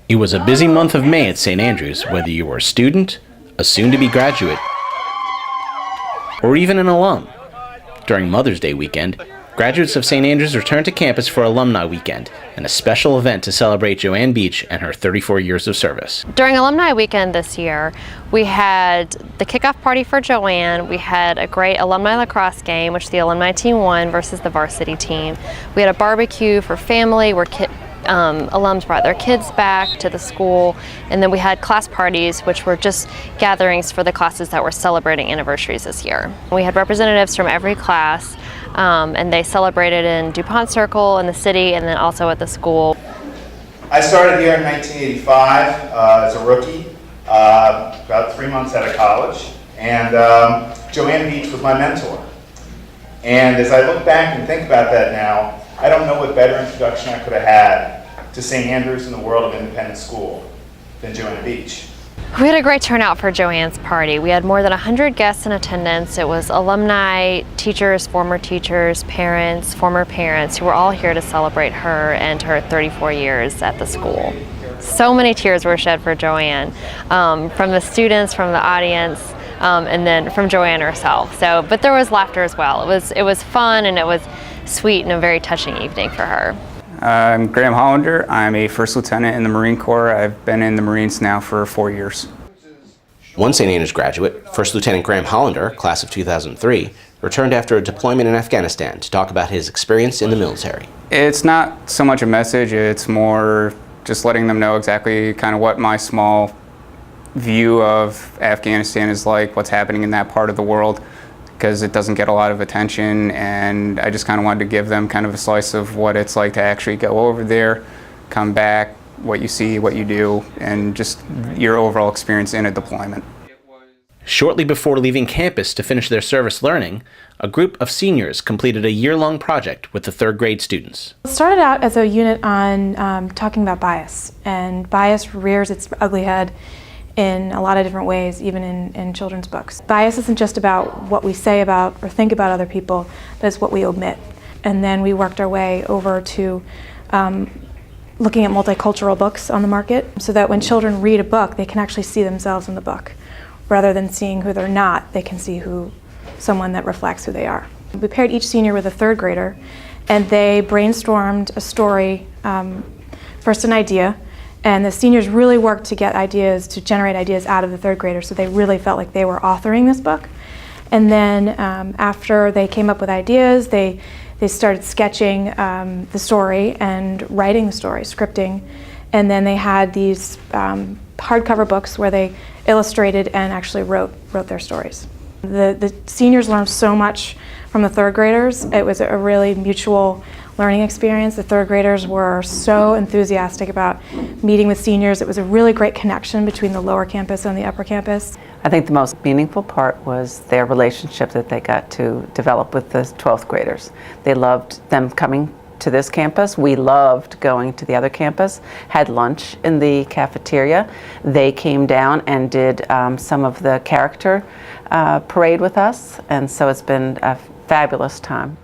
It was a busy month of May at St. Andrews, whether you were a student, a soon-to-be graduate, or even an alum. During Mother's Day weekend, graduates of St. Andrews returned to campus for Alumni Weekend, and a special event to celebrate Joanne Beach and her 34 years of service. During Alumni Weekend this year, we had the kickoff party for Joanne. We had a great alumni lacrosse game, which the alumni team won versus the varsity team. We had a barbecue for family where alums brought their kids back to the school, and then we had class parties, which were just gatherings for the classes that were celebrating anniversaries this year. We had representatives from every class, and they celebrated in DuPont Circle in the city and then also at the school. I started here in 1985 as a rookie, about 3 months out of college, and Joanne Beach was my mentor. And as I look back and think about that now, I don't know what better introduction I could have had to St. Andrews in the world of independent school than Joanne Beach. We had a great turnout for Joanne's party. We had more than 100 guests in attendance. It was alumni, teachers, former teachers, parents, former parents who were all here to celebrate her and her 34 years at the school. So many tears were shed for Joanne, from the students, from the audience, and then from Joanne herself. But there was laughter as well. It was fun, and it was sweet and a very touching evening for her. I'm Graham Hollander. I'm a first lieutenant in the Marine Corps. I've been in the Marines now for 4 years. One St. Andrews graduate, First Lieutenant Graham Hollander, class of 2003, returned after a deployment in Afghanistan to talk about his experience in the military. It's not so much a message, it's more just letting them know exactly kind of what my small view of Afghanistan is like, what's happening in that part of the world, because it doesn't get a lot of attention, and I just kind of wanted to give them kind of a slice of what it's like to actually go over there, come back, what you see, what you do, and just your overall experience in a deployment. Shortly before leaving campus to finish their service learning, a group of seniors completed a year-long project with the third grade students. It started out as a unit on talking about bias, and bias rears its ugly head in a lot of different ways, even in children's books. Bias isn't just about what we say about or think about other people, but it's what we omit. And then we worked our way over to looking at multicultural books on the market, so that when children read a book, they can actually see themselves in the book. Rather than seeing who they're not, they can see someone that reflects who they are. We paired each senior with a third grader, and they brainstormed a story, first an idea, and the seniors really worked to generate ideas out of the third graders, so they really felt like they were authoring this book. And then after they came up with ideas, they started sketching the story and writing the story, scripting, and then they had these hardcover books where they illustrated and actually wrote their stories. The seniors learned so much from the third graders. It was a really mutual learning experience. The third graders were so enthusiastic about meeting with seniors. It was a really great connection between the lower campus and the upper campus. I think the most meaningful part was their relationship that they got to develop with the 12th graders. They loved them coming to this campus. We loved going to the other campus, had lunch in the cafeteria. They came down and did some of the character parade with us, and so it's been a fabulous time.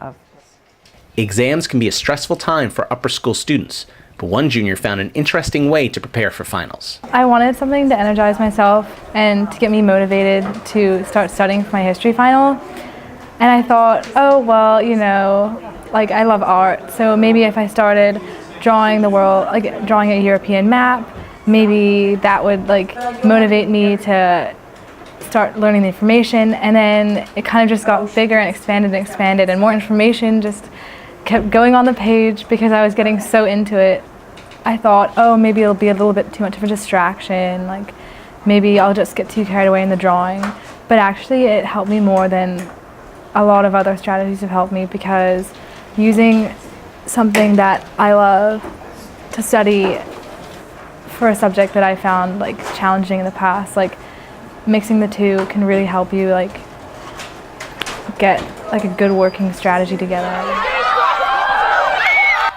Exams can be a stressful time for upper school students, but one junior found an interesting way to prepare for finals. I wanted something to energize myself and to get me motivated to start studying for my history final. And I thought, oh, well, like I love art, so maybe if I started drawing the world, like drawing a European map, maybe that would motivate me to start learning the information. And then it kind of just got bigger and expanded, and more information just kept going on the page because I was getting so into it. I thought, oh, maybe it'll be a little bit too much of a distraction, like maybe I'll just get too carried away in the drawing. But actually it helped me more than a lot of other strategies have helped me, because using something that I love to study for a subject that I found challenging in the past, mixing the two can really help you get a good working strategy together.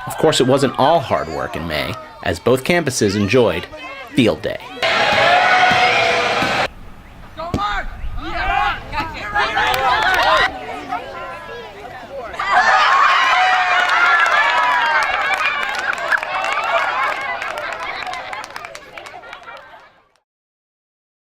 Of course, it wasn't all hard work in May, as both campuses enjoyed Field Day.